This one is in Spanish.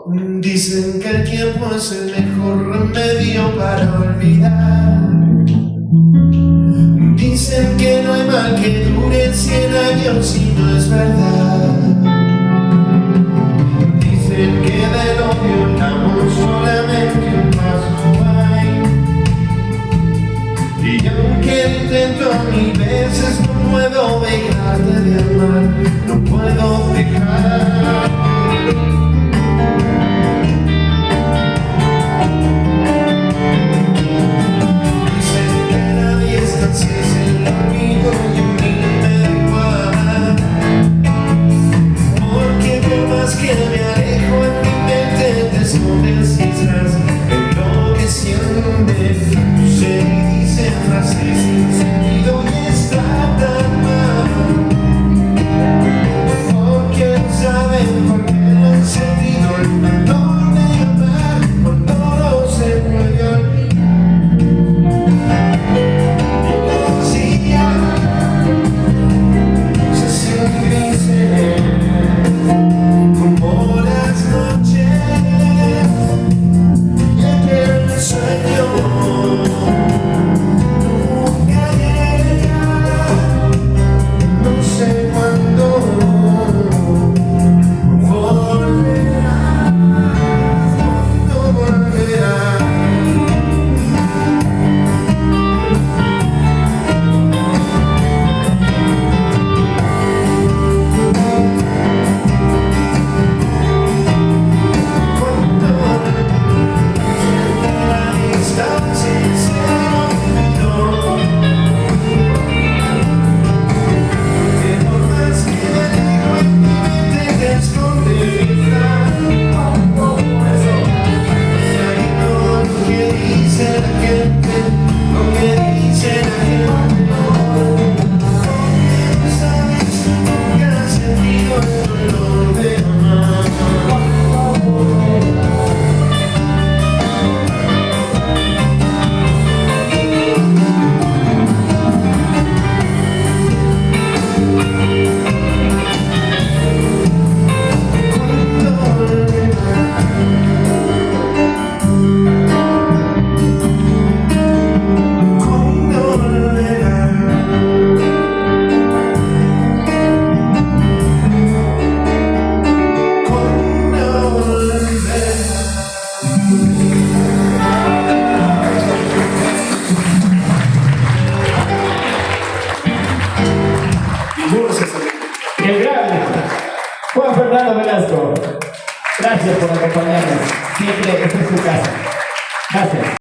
Dicen que el tiempo es el mejor remedio para olvidar. Dicen que no hay mal que dure 100 años y no es verdad. Dicen que del odio el amor solamente un paso hay. Y aunque intento 1000 veces no puedo dejarte de amar, no puedo dejar. El gran Juan Fernando Velasco. Gracias por acompañarnos. Siempre esta es su casa. Gracias.